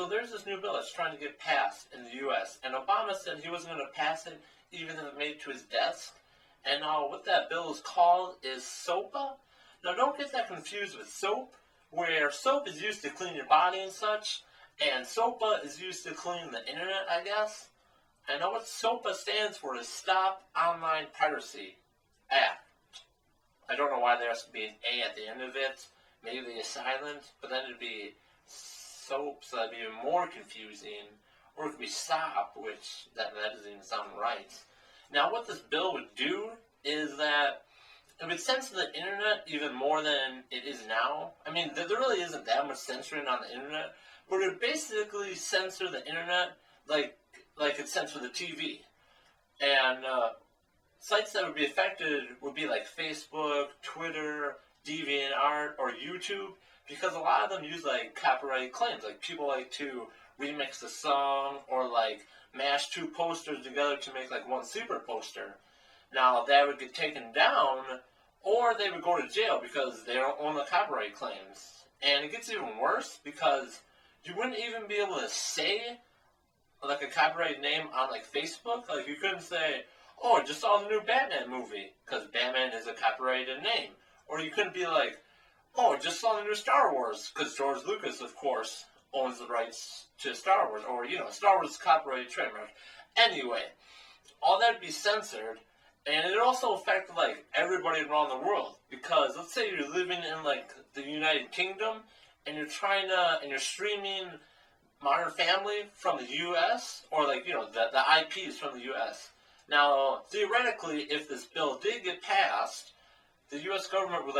there's this new bill that's trying to get passed in the U.S., and Obama said he wasn't going to pass it even if it made it to his desk. And now what that bill is called is SOPA. Now don't get that confused with soap, where soap is used to clean your body and such, and SOPA is used to clean the internet, I guess. And now what SOPA stands for is Stop Online Piracy Act. I don't know why there has to be an A at the end of it. Maybe it's silent, but then it'd be SOAP, so that'd be even more confusing. Or it could be STOP, which that doesn't even sound right. Now what this bill would do is that it would censor the internet even more than it is now. I mean, there really isn't that much censoring on the internet, but it would basically censor the internet like it censored the TV. And sites that would be affected would be like Facebook, Twitter, DeviantArt, or YouTube, because a lot of them use like copyright claims. Like people like to remix a song or like mash two posters together to make like one super poster. Now that would get taken down, or they would go to jail because they don't own the copyright claims. And it gets even worse because you wouldn't even be able to say like a copyright name on like Facebook. Like you couldn't say, oh, I just saw the new Batman movie, because Batman is a copyrighted name. Or you couldn't be like, oh, I just saw the new Star Wars, because George Lucas, of course, owns the rights to Star Wars. Or, Star Wars is copyrighted trademark. Anyway, all that would be censored, and it also affected, like, everybody around the world. Because let's say you're living in, like, the United Kingdom, and you're you're streaming Modern Family from the U.S., or, like, the IPs from the U.S. Now, theoretically, if this bill did get passed, the U.S. government would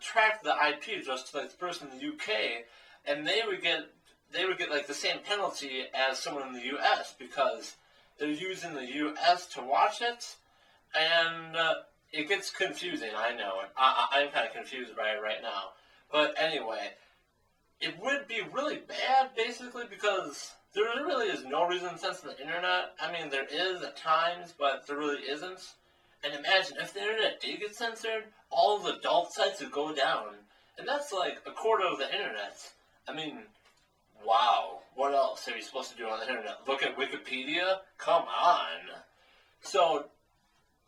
track the IP address to like the person in the UK, and they would get like the same penalty as someone in the U.S. because they're using the U.S. to watch it, and it gets confusing. I know it. I'm kind of confused by it right now, but anyway, it would be really bad basically because there really is no reason to censor the internet. I mean, there is at times, but there really isn't. And imagine, if the internet did get censored, all of the adult sites would go down. And that's like a quarter of the internet. I mean, wow. What else are you supposed to do on the internet? Look at Wikipedia? Come on. So,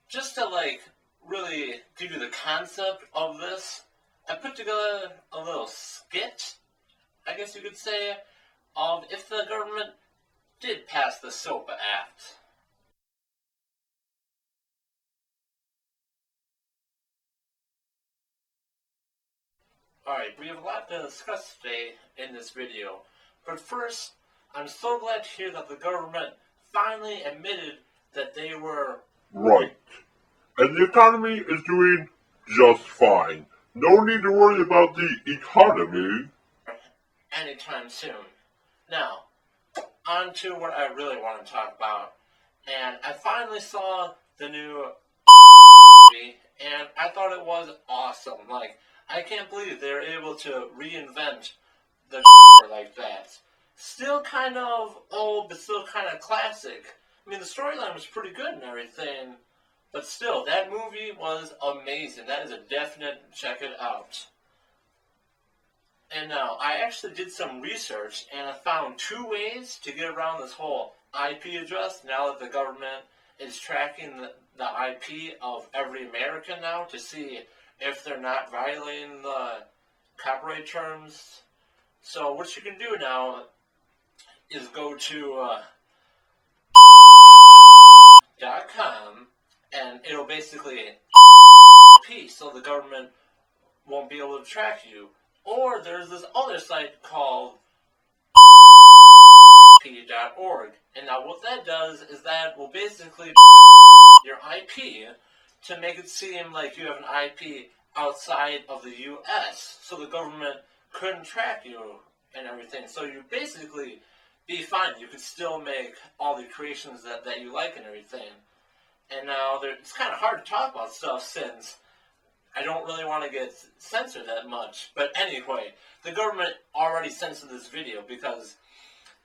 just to like really give you the concept of this, I put together a little skit, I guess you could say, of if the government did pass the SOPA Act. Alright, we have a lot to discuss today in this video, but first, I'm so glad to hear that the government finally admitted that they were right, and the economy is doing just fine. No need to worry about the economy anytime soon. Now, on to what I really want to talk about, and I finally saw the new movie, and I thought it was awesome. Like, I can't believe they're able to reinvent the like that. Still kind of old, but still kind of classic. I mean, the storyline was pretty good and everything, but still, that movie was amazing. That is a definite check it out. And now, I actually did some research, and I found 2 ways to get around this whole IP address now that the government is tracking the IP of every American now to see if they're not violating the copyright terms. So what you can do now is go to .com, and it'll basically so the government won't be able to track you. Or there's this other site called .org, and now what that does is that will basically your IP to make it seem like you have an IP outside of the U.S., so the government couldn't track you and everything. So you basically be fine. You could still make all the creations that you like and everything. And now it's kind of hard to talk about stuff since I don't really want to get censored that much. But anyway, the government already censored this video because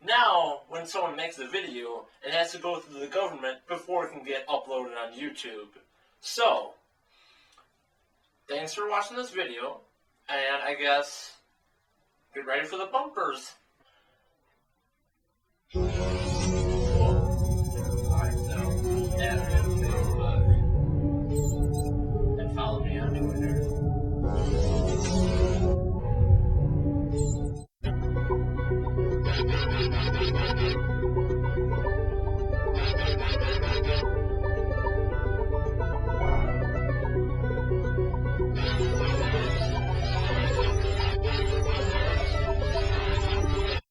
now when someone makes a video, it has to go through the government before it can get uploaded on YouTube. So, thanks for watching this video, and I guess get ready for the bumpers.